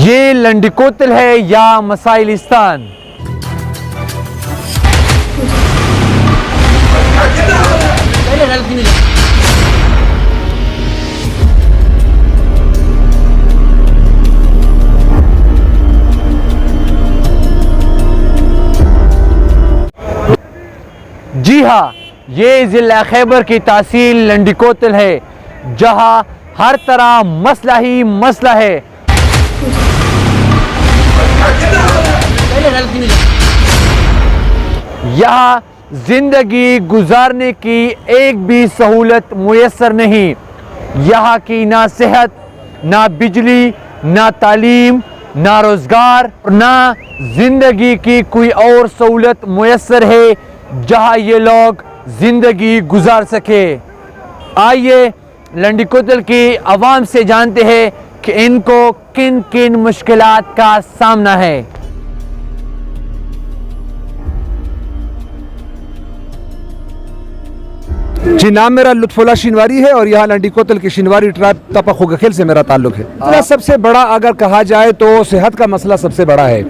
ये लंडिकोतल है या मसाइलिस्तान। जी हाँ, ये ज़िला खैबर की तहसील लंडिकोतल है, जहाँ हर तरह मसला ही मसला है। यहाँ जिंदगी गुजारने की एक भी सहूलत मुयस्सर नहीं। यहाँ की ना सेहत, ना बिजली, ना तालीम, ना रोज़गार, ना जिंदगी की कोई और सहूलत मुयस्सर है जहाँ ये लोग जिंदगी गुजार सके। आइए लंडिकोतल की आवाम से जानते हैं कि इनको किन किन मुश्किलात का सामना है। जी, नाम मेरा लुत्फुल्ला शिनवारी है और यहाँ लंडिकोतल की शिनवारी ट्राइब तपा खुगखेल से मेरा ताल्लुक है। सबसे बड़ा अगर कहा जाए तो सेहत का मसला सबसे बड़ा है।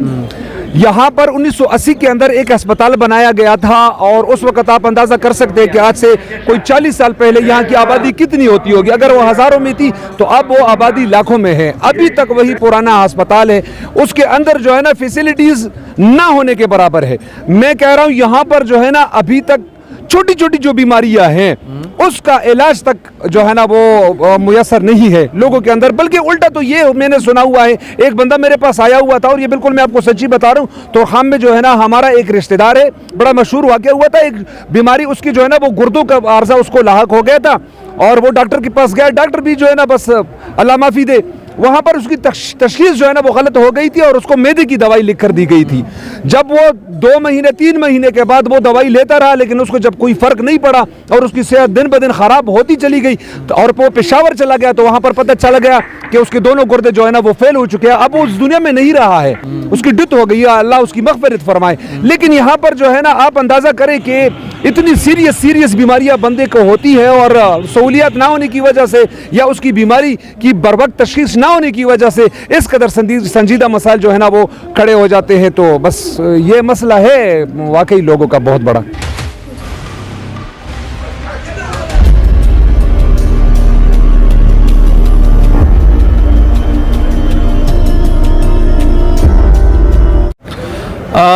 यहाँ पर 1980 के अंदर एक अस्पताल बनाया गया था और उस वक्त आप अंदाजा कर सकते हैं कि आज से कोई 40 साल पहले यहाँ की आबादी कितनी होती होगी। अगर वो हजारों में थी तो अब वो आबादी लाखों में है। अभी तक वही पुराना अस्पताल है, उसके अंदर जो है ना फैसिलिटीज ना होने के बराबर है। मैं कह रहा हूँ यहाँ पर जो है ना अभी तक छोटी छोटी जो बीमारियां हैं उसका इलाज तक जो है ना वो मुयस्सर नहीं है लोगों के अंदर। बल्कि उल्टा तो ये मैंने सुना हुआ है, एक बंदा मेरे पास आया हुआ था और ये बिल्कुल मैं आपको सच्ची बता रहा हूँ, तो हम में जो है ना हमारा एक रिश्तेदार है, बड़ा मशहूर वाकया हुआ था। एक बीमारी उसकी जो है ना वो गुर्दों का आर्जा उसको लाहक हो गया था और वो डॉक्टर के पास गया। डॉक्टर भी जो है ना बस अल्लाह माफी दे, वहाँ पर उसकी तशखीस जो है ना वो गलत हो गई थी और उसको मैदे की दवाई लिख कर दी गई थी। जब वो 2 महीने 3 महीने के बाद वो दवाई लेता रहा, लेकिन उसको जब कोई फर्क नहीं पड़ा और उसकी सेहत दिन ब दिन खराब होती चली गई तो और वो पेशावर चला गया, तो वहाँ पर पता चला गया कि उसके दोनों गुर्दे जो है ना वो फेल हो चुके हैं। अब वो उस दुनिया में नहीं रहा है, उसकी डेथ हो गई है, अल्लाह उसकी मग़फ़िरत फरमाए। लेकिन यहाँ पर जो है ना आप अंदाज़ा करें कि इतनी सीरियस बीमारियाँ बंदे को होती है और सहूलियत ना होने की वजह से या उसकी बीमारी की बर वक्त तशख़ीस ना होने की वजह से इस कदर संजीदा मसाइल जो है ना वो खड़े हो जाते हैं। तो बस ये मसला है वाकई लोगों का बहुत बड़ा।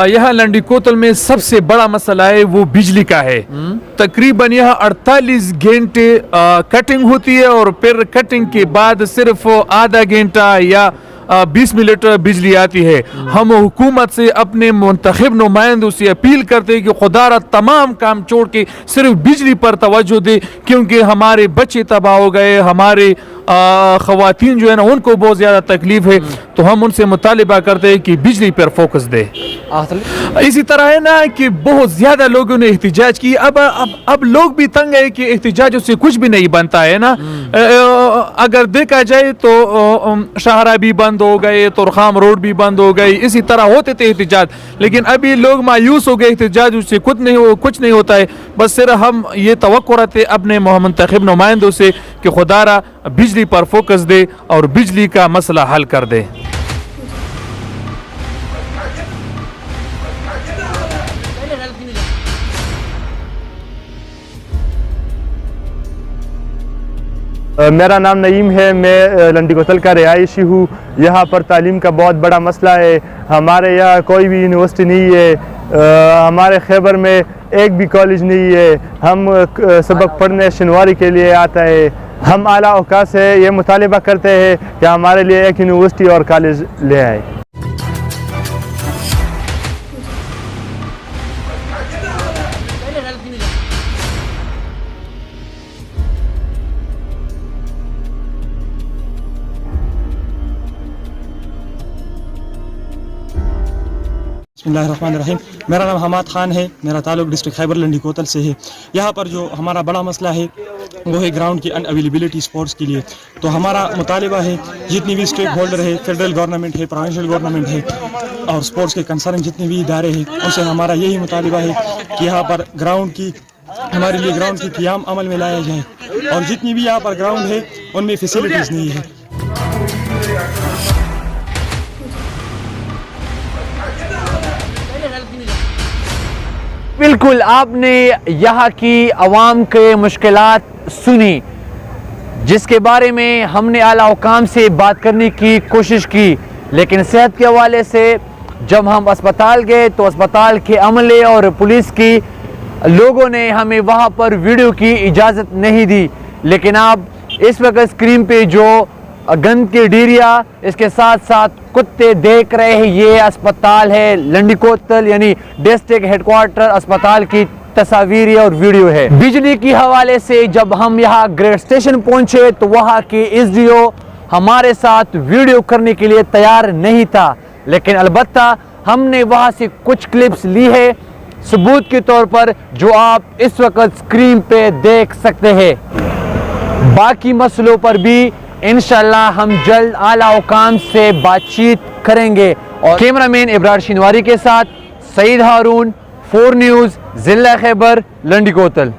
यहाँ लंडिकोतल में सबसे बड़ा मसला है वो बिजली का है। तकरीबन यहाँ 48 घंटे कटिंग होती है और फिर कटिंग के बाद सिर्फ आधा घंटा या 20 मिनट बिजली आती है। हम हुकूमत से अपने मुंतखब नुमाइंदों से अपील करते हैं कि खुदारा तमाम काम छोड़ के सिर्फ बिजली पर तवज्जो दे, क्योंकि हमारे बच्चे तबाह हो गए, हमारे ख़वातीन जो है ना उनको बहुत ज़्यादा तकलीफ है। तो हम उनसे मुतालिबा करते हैं कि बिजली पर फोकस दे। इसी तरह है ना कि बहुत ज़्यादा लोगों ने एहतिजाज की। अब लोग भी तंग है कि एहतिजाजों से कुछ भी नहीं बनता है ना। अगर देखा जाए तो शाहरा भी बंद हो गए, तुरखाम रोड भी बंद हो गई, इसी तरह होते थे एहतिजाज। लेकिन अभी लोग मायूस हो गए, एहतिजाज उससे कुछ नहीं होता है। बस सिर्फ हम ये तवक्को रखते अपने मुंतखब नुमाइंदों से कि खुदारा बिजली पर फोकस दे और बिजली का मसला हल कर दे। मेरा नाम नईम है, मैं लंडिकोतल का रिहायशी हूँ। यहाँ पर तालीम का बहुत बड़ा मसला है। हमारे यहाँ कोई भी यूनिवर्सिटी नहीं है, हमारे खैबर में एक भी कॉलेज नहीं है। हम सबक पढ़ने शिनवारी के लिए आता है। हम आला औकात से ये मुतालिबा करते हैं कि हमारे लिए एक यूनिवर्सिटी और कॉलेज ले आए। बिस्मिल्लाहिर्रहमानिर्रहीम। मेरा नाम हमाद ख़ान है, मेरा ताल्लुक डिस्ट्रिक्ट खैबर लंडिकोतल से है। यहाँ पर जो हमारा बड़ा मसला है वो है ग्राउंड की अनअवेलेबिलिटी स्पोर्ट्स के लिए। तो हमारा मुतालिबा है जितनी भी स्टेक होल्डर है, फेडरल गवर्नमेंट है, प्रोविंशियल गवर्नमेंट है और स्पोर्ट्स के कंसर्न जितने भी इदारे हैं उनसे हमारा यही मुतालिबा है कि यहाँ पर ग्राउंड की हमारे लिए ग्राउंड की क़ियाम अमल में लाया जाए। और जितनी भी यहाँ पर ग्राउंड है उनमें फैसिलिटीज़ नहीं है। बिल्कुल, आपने यहाँ की आवाम के मुश्किलात सुनी, जिसके बारे में हमने आला हुकाम से बात करने की कोशिश की, लेकिन सेहत के हवाले से जब हम अस्पताल गए तो अस्पताल के अमले और पुलिस की लोगों ने हमें वहाँ पर वीडियो की इजाज़त नहीं दी। लेकिन आप इस वक्त स्क्रीन पे जो गंद के डीरिया, इसके साथ साथ कुत्ते देख रहे हैं, ये अस्पताल है लंडी कोतल यानी डिस्ट्रिक्ट हेडक्वार्टर अस्पताल की तस्वीर और वीडियो है। बिजली की हवाले से जब हम यहाँ ग्रेड स्टेशन पहुंचे तो वहाँ के एसडीओ हमारे साथ वीडियो करने के लिए तैयार नहीं था, लेकिन अलबत्ता हमने वहाँ से कुछ क्लिप्स ली है सबूत के तौर पर, जो आप इस वक्त स्क्रीन पे देख सकते हैं। बाकी मसलों पर भी इंशाल्लाह हम जल्द आला हुकाम से बातचीत करेंगे। और कैमरामैन इब्रार शिनवारी के साथ सईद हारून, 4 न्यूज़, जिला खैबर, लंडी कोतल।